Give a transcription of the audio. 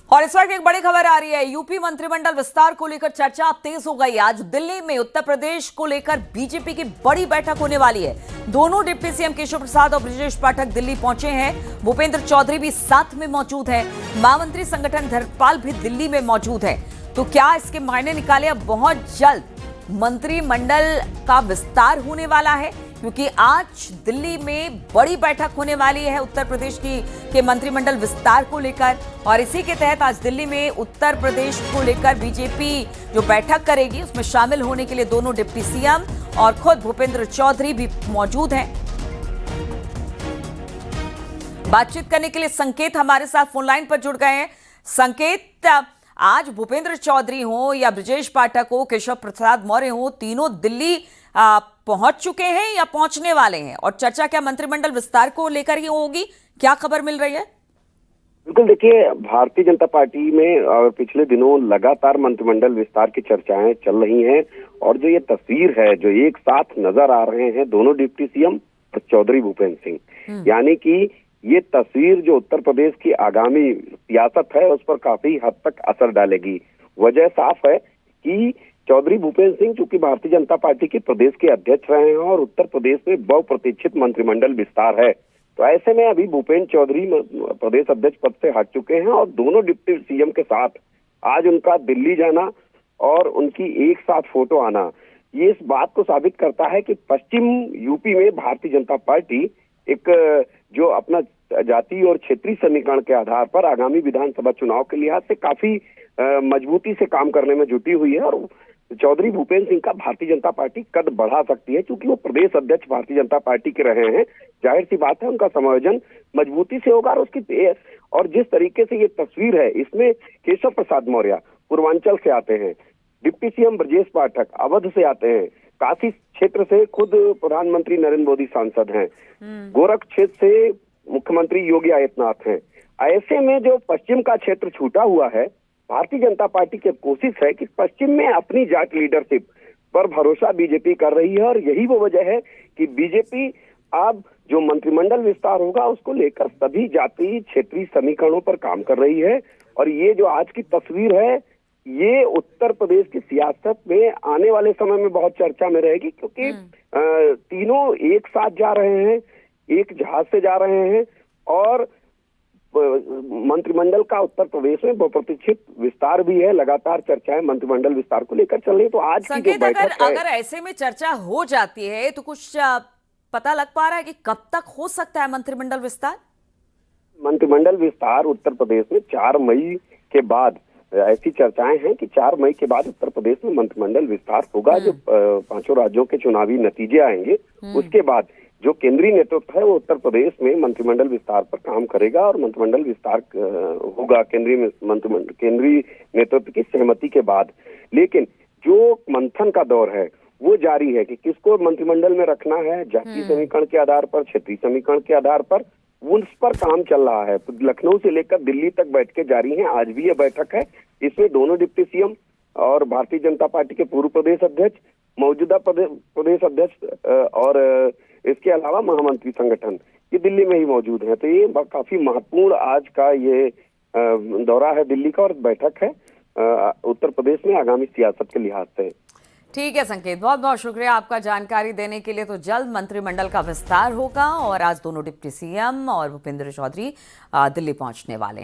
और इस वक्त एक बड़ी खबर आ रही है। यूपी मंत्रिमंडल विस्तार को लेकर चर्चा तेज हो गई। आज दिल्ली में उत्तर प्रदेश को लेकर बीजेपी की बड़ी बैठक होने वाली है। दोनों डिप्टी सीएम केशव प्रसाद और ब्रजेश पाठक दिल्ली पहुंचे हैं। भूपेंद्र चौधरी भी साथ में मौजूद है। महामंत्री संगठन धर्मपाल भी दिल्ली में मौजूद है। तो क्या इसके मायने निकाले? अब बहुत जल्द मंत्रिमंडल का विस्तार होने वाला है, क्योंकि आज दिल्ली में बड़ी बैठक होने वाली है उत्तर प्रदेश के मंत्रिमंडल विस्तार को लेकर। और इसी के तहत आज दिल्ली में उत्तर प्रदेश को लेकर बीजेपी जो बैठक करेगी, उसमें शामिल होने के लिए दोनों डिप्टी सीएम और खुद भूपेंद्र चौधरी भी मौजूद हैं। बातचीत करने के लिए संकेत हमारे साथ फोन लाइन पर जुड़ गए हैं। संकेत, आज भूपेंद्र चौधरी हो या ब्रजेश पाठक हो, केशव प्रसाद मौर्य हो, तीनों दिल्ली पहुंच चुके हैं या पहुंचने वाले हैं? और चर्चा क्या मंत्रिमंडल विस्तार को लेकर ही होगी? क्या खबर मिल रही है? बिल्कुल, देखिए, भारतीय जनता पार्टी में पिछले दिनों लगातार मंत्रिमंडल विस्तार की चर्चाएं चल रही हैं। और जो ये तस्वीर है, जो एक साथ नजर आ रहे हैं दोनों डिप्टी सीएम और चौधरी भूपेंद्र सिंह, यानी कि ये तस्वीर जो उत्तर प्रदेश की आगामी सियासत है उस पर काफी हद तक असर डालेगी। वजह साफ है कि चौधरी भूपेंद्र सिंह चूंकि भारतीय जनता पार्टी के प्रदेश के अध्यक्ष रहे हैं और उत्तर प्रदेश में बहुप्रतीक्षित मंत्रिमंडल विस्तार है, तो ऐसे में अभी भूपेंद्र चौधरी प्रदेश अध्यक्ष पद से हट चुके हैं और दोनों डिप्टी सीएम के साथ आज उनका दिल्ली जाना और उनकी एक साथ फोटो आना, ये इस बात को साबित करता है कि पश्चिम यूपी में भारतीय जनता पार्टी एक जो अपना जाति और क्षेत्रीय समीकरण के आधार पर आगामी विधानसभा चुनाव के लिहाज से काफी मजबूती से काम करने में जुटी हुई है। और चौधरी भूपेंद्र सिंह का भारतीय जनता पार्टी कद बढ़ा सकती है, क्योंकि वो प्रदेश अध्यक्ष भारतीय जनता पार्टी के रहे हैं। जाहिर सी बात है उनका समायोजन मजबूती से होगा। और जिस तरीके से ये तस्वीर है, इसमें केशव प्रसाद मौर्य पूर्वांचल से आते हैं, डिप्टी सीएम ब्रजेश पाठक अवध से आते हैं, काशी क्षेत्र से खुद प्रधानमंत्री नरेंद्र मोदी सांसद हैं, गोरख क्षेत्र से मुख्यमंत्री योगी आदित्यनाथ हैं। ऐसे में जो पश्चिम का क्षेत्र छूटा हुआ है, भारतीय जनता पार्टी की कोशिश है कि पश्चिम में अपनी जाट लीडरशिप पर भरोसा बीजेपी कर रही है। और यही वो वजह है कि बीजेपी अब जो मंत्रिमंडल विस्तार होगा उसको लेकर सभी जातीय क्षेत्रीय समीकरणों पर काम कर रही है। और ये जो आज की तस्वीर है, ये उत्तर प्रदेश की सियासत में आने वाले समय में बहुत चर्चा में रहेगी, क्योंकि तीनों एक साथ जा रहे हैं, एक जहाज से जा रहे हैं और मंत्रिमंडल का उत्तर प्रदेश में बहुप्रतीक्षित विस्तार भी है। लगातार चर्चाएं मंत्रिमंडल विस्तार को लेकर चल रही है। तो आज की जो बैठक है, अगर ऐसे में चर्चा हो जाती है तो कुछ पता लग पा रहा है कि कब तक हो सकता है मंत्रिमंडल विस्तार? मंत्रिमंडल विस्तार उत्तर प्रदेश में 4 मई के बाद, ऐसी चर्चाएं हैं कि 4 मई के बाद उत्तर प्रदेश में मंत्रिमंडल विस्तार होगा। जो 5 राज्यों के चुनावी नतीजे आएंगे, उसके बाद जो केंद्रीय नेतृत्व है वो उत्तर प्रदेश में मंत्रिमंडल विस्तार पर काम करेगा और मंत्रिमंडल विस्तार होगा केंद्रीय नेतृत्व की सहमति के बाद। लेकिन जो मंथन का दौर है वो जारी है कि किसको मंत्रिमंडल में रखना है, जातीय समीकरण के आधार पर, क्षेत्रीय समीकरण के आधार पर, उस पर काम चल रहा है। तो लखनऊ से लेकर दिल्ली तक बैठकें जारी हैं। आज भी यह बैठक है। इसमें दोनों डिप्टी सीएम और भारतीय जनता पार्टी के पूर्व प्रदेश अध्यक्ष, मौजूदा प्रदेश अध्यक्ष और इसके अलावा महामंत्री संगठन ये दिल्ली में ही मौजूद है। तो ये काफी महत्वपूर्ण आज का ये दौरा है दिल्ली का और बैठक है उत्तर प्रदेश में आगामी सियासत के लिहाज से। ठीक है संकेत, बहुत बहुत शुक्रिया आपका जानकारी देने के लिए। तो जल्द मंत्रिमंडल का विस्तार होगा और आज दोनों डिप्टी सीएम और भूपेंद्र चौधरी दिल्ली पहुंचने वाले हैं।